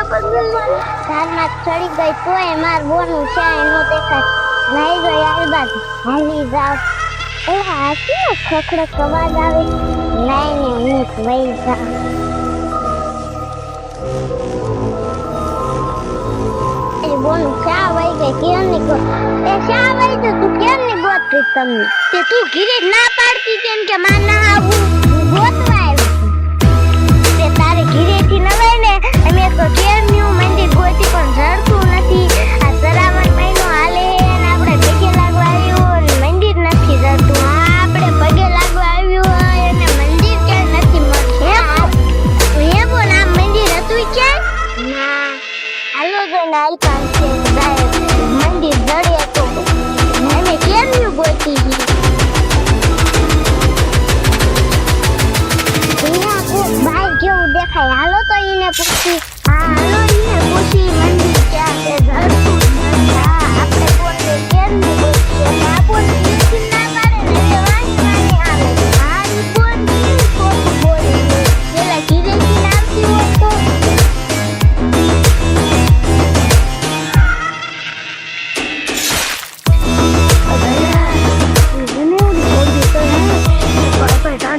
ધારમાં ચડી ગઈ તોય માર બોનું છે એનો દેખાય નહીં ગઈ આલબાદ હાલી જાવ આ શું ખખડક અવાજ આવે લઈને હું વઈ જાઉં બોનું શા વઈ ગઈ કેમ ની ગો એ શા વઈ તો તું કેમ ની ગોતતી તમને તે તું ઘીરે ના પાડતી કેમ કે માં ના આવું ગોતવા આવી તે તારે ઘીરેથી ન વઈ ને અમે તો કેમનું મંદિર ગોતી પણ જડતું નથી આ શ્રાવણ મહિનો હાલે અને આપણે પગે લાગવા આવ્યું અને મંદિર નથી જડતું આપણે પગે લાગવા આવ્યું અને મંદિર ક્યાંય નથી મળતું હે બોલ આ મંદિર હતું ક્યાંય ના હાલો જો નાલ પાંચે જાય મંદિર જડે તો અમે કેમનું ગોતી ભાઈ જેવું દેખાય હાલો તો એને પૂછી હાલો એને પૂછી મંદિર ક્યાં છે જડતું હા આપણે બોલે કેમ ની બોલીએ ના બોલે ના પાડે ને વાણી આવે હા ઈ બોલ ખોટું બોલે પેલા ધીરેથી નામતી હોય તો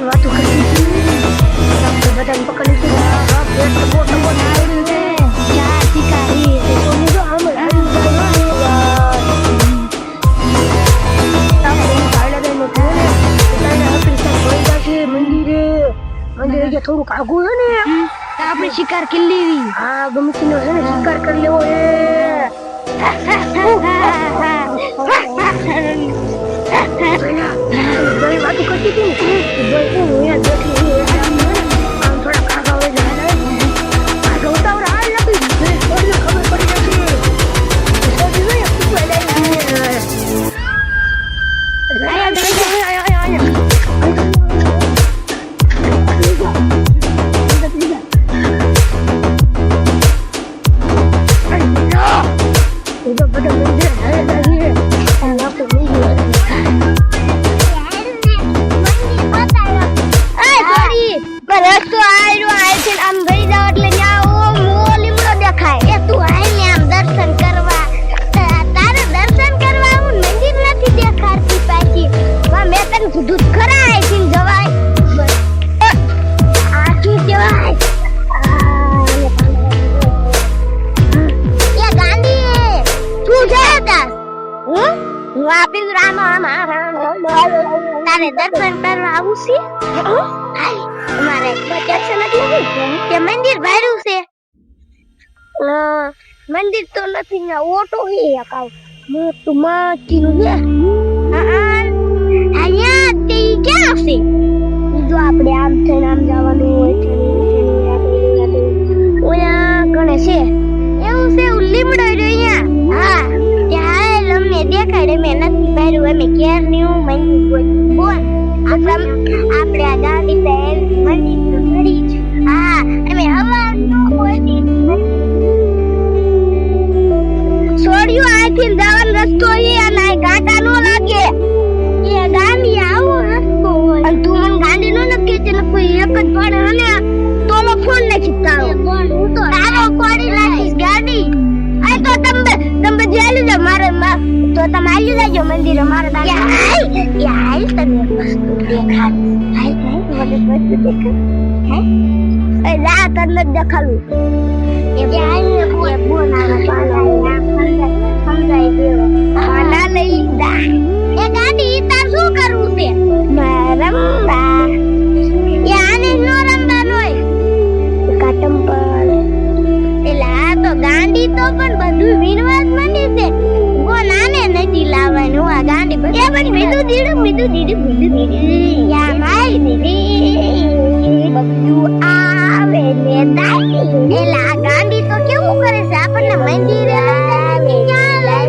વાતો કરી બધાને પકડી મંદિરે થોડુંક આગું છે ને આપણે શિકાર કરી લેવી હા ગમતી નો છે ને શિકાર કરી લેવો વાતો કરતી હતી તારે દર્શન કરવા આવું છે અમારે દર્શન એટલે મંદિર ભર્યું છે મંદિર તો નથી ને ઓટો હે આવ મોટું માટીનું છે અહીંયા તે ક્યાં છે જો આપણે આમ થઈને આમ જવાનું હોય છે ઓયા કણે છે એવું છે લીમડો રહ્યો અહીંયા હા ત્યાં અમને દેખાડે મેં નથી ભર્યું અમે કેર ન્યુ મંદિર બોલ આપણે આ ગાડી તે મંદિર તો કરી છે હા અમે હવા નો બોલી છોડ્યું આથી જવાનો રસ્તો છે અને ગાટા નો લાગે એ ગાડી આવો રસ્તો હોય અને તું મને ગાડી નો નક્કી છે ને કોઈ એક જ પડે અને તોલો ફોન નથી તારો હું તો તારો કોડી લાગીશ ગાડી આ તો તમે જેલી જ મારે તો તમે આવી જાજો મંદિર મારે હાલ તને વસ્તુ દેખાડ હાલ મને વસ્તુ દેખાડ હે જા તને દેખાડું એ હાલ ને બોના પાલા સમજાઈ ગયો પાલા લઈ લીધા એ ગાડી તાર શું કરવું છે રમવા એ આને નો રમવા નોય કાટમ પર એલા તો ગાંડી તો પણ બધું વિનવાદ મની છે કો નાને નથી લાવવાનું આ ગાંડી એ પણ મીઠું દીડું યા માઈ દીદી બધું આવે ને દાઈ એલા ગાંડી તો કેવું કરે છે આપણને મંદિરે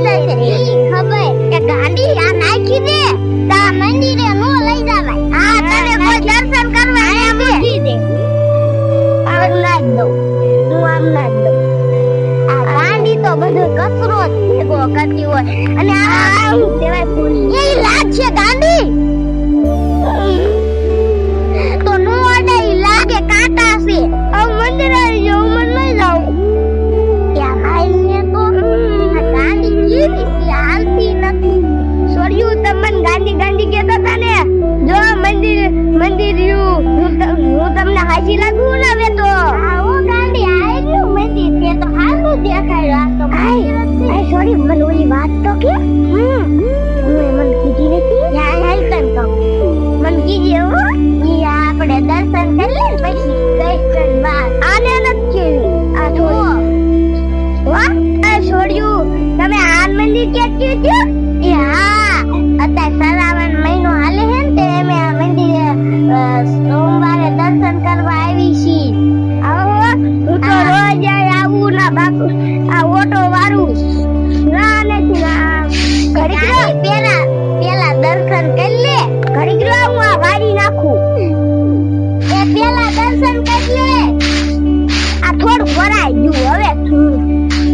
લઈ ખબર કે ગાંડી આ નાખી દે તા મંદિરે નો લઈ જવાય હા તને કોઈ દર્શન કરવા આયા મૂકી દે આમ ના દો હું આમ ના દો આ ગાંડી તો બધો કચરો ભેગો કરતી હોય અને આ હું દેવાય ભૂલી એ લાગ છે ગાંડી તો નો અડે લાગે કાંટા છે આ મંદિરે જો મન લઈ જાવ મંદિર રહ્યું. હું તમને હાજી લાગુ ને હવે તો. આવો ગાંડી આઈ ગયું મંદિર તે તો હાલું દેખાય. આ તો આઈ સોરી મને ઓલી વાત તો કે મને કીધી નથી. યાર હાલ તન તો મને કીધી હો. ઈ આપણે દર્શન કરી લે પછી ગઈ કર બાર આને નથી કેવી આ તો વાહ આ છોડ્યું તમે આ મંદિર કે કીધું એ હા અત્યારે શ્રાવણ મહિનો હાલે હે ને તે અમે આ મંદિરે સોમવારે દર્શન કરવા આવી છી. આવો હું તો રોજ આવું ના બાપુ આ ઓટો વારું ના નથી ના ઘડીક પેલા દર્શન કરી લે ઘડીક હું આ વારી નાખું એ પેલા દર્શન કરી લે આ થોડું ભરાઈ ગયું હવે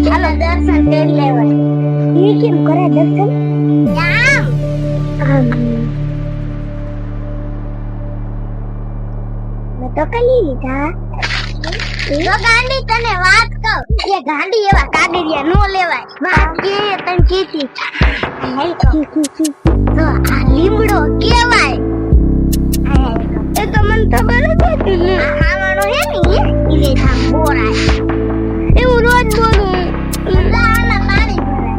ચાલો દર્શન કરી લેવાય. ઈ કેમ કરે દર્શન મેં તો કરી લીધા. તો ગાંડી તને વાત કહું એ ગાંડી એવા કાગળિયા નો લેવાય વાત કે તને કીધી તો આ લીમડો કેવાય એ તો મને ખબર નથી. આ ખાવાનો હે ને ઈ થામ બોરાય એવું રોજ બોલું લાના પાણી ભરાય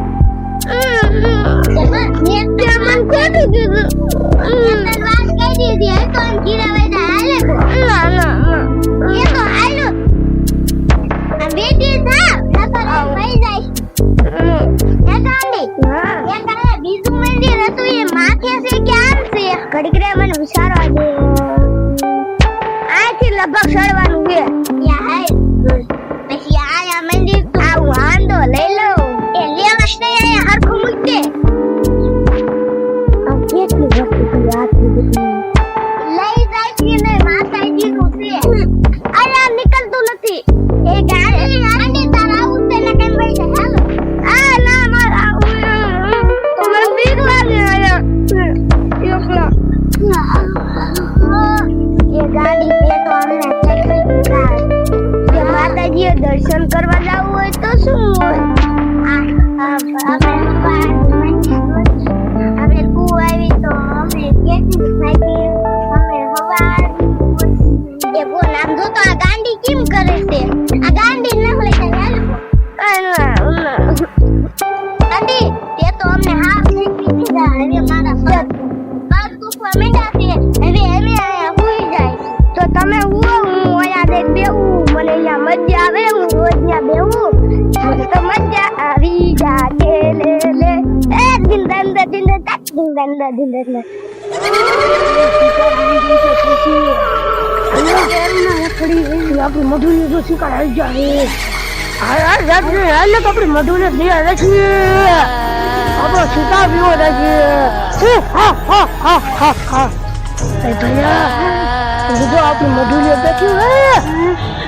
મેં મન ખોટું કીધું તને વાત કહી દીધી હે તો આમ કીડા વેદા હાલે ના ના એ તો હાલો આ બેટી થા નકર મઈ જાય હે ગાંડી એ કરે બીજું મંદિર હતું એ માથે છે કે આમ છે ઘડીક રે મને વિચારવા દે. આથી લગભગ સડવાનું છે યા પછી આયા મંદિર તો આ વાંદો લઈ લઉં એ લેવાશ નહીં આયા હરખું મૂક દે. આ કેટલું વસ્તુ કરી આટલું બધું લઈ જાય કે નહીં માતાજી નું છે આયા નીકળતું નથી એ ગાડી તારા આવું છે ને કેમ ભાઈ હાલો આ ના મારા તો મને બીક લાગે આયા એકલા એ ગાડી પે તો અમને ચેક માતાજીએ દર્શન કરવા જવું હોય તો શું હોય અમે કુ આવી તો અમે કેટલી ખાઈ અમે હવાર એ કો નામ જો તો આ ગાંડી કેમ કરે છે આ ગાંડી ન હોય તો ગાંડી તે તો અમને હાફ શીખી દીધા હવે મારા પગ દુખવા માંડ્યા છે હવે આયા હોઈ જાય તો તમે હું ઓયા દે બેવું મને અહીંયા મજા આવે હું રોજ ત્યાં બેવું મને તો મજા આવી જાગે લે લે એ દિન દંદ તક દિન દંદ આપણી મધુને જો શિકાર આવી જાય હાલ આપણી મધુને તૈયાર રાખીએ આપણો શિકાર પીવો રાખીએ જો આપણી મધુને બેઠી હોય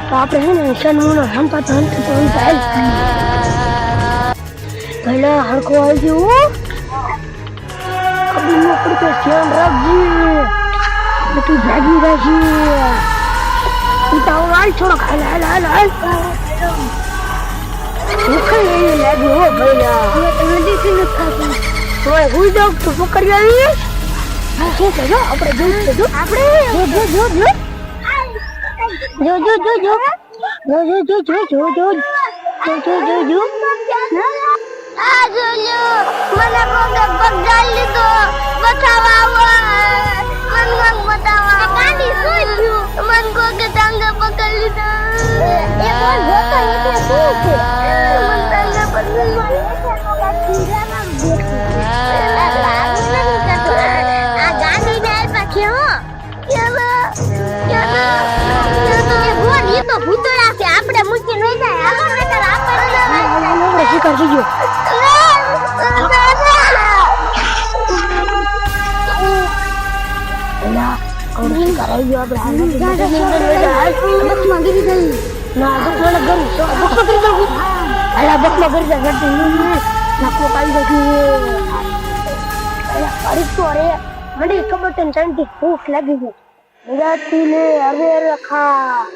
તો આપણે છે ને શનમુનો હંપા તો જાય પહેલા હરખો આવી ગયો કબી નો પડતો ધ્યાન રાખજે તું ભાગી રાખી તું હાલ થોડો હાલ ભૂખ લાગે હો ભૈયા નદી થી નથી ખાતું તો હું જાઉં તો પકડી આવી શું છે જો આપણે આપણે જો આ જોજો મને કોકે પકડી લીધો બચાવા મન બતાવા ગાડી સોઈ મન કોકે ટાંગે પકડી લીધો એ કોણ જોતો એટલે શું છે મન ટાંગે પકડી આ ગાડી ને પાછે હો એ તો ભૂતળા છે આપણે મૂકી નહીં જાય આગળ નકર આપણે શિકાર થઈ ગયો ભૂખ લાગી ગઈ ગુજરાતી ને હવે રખા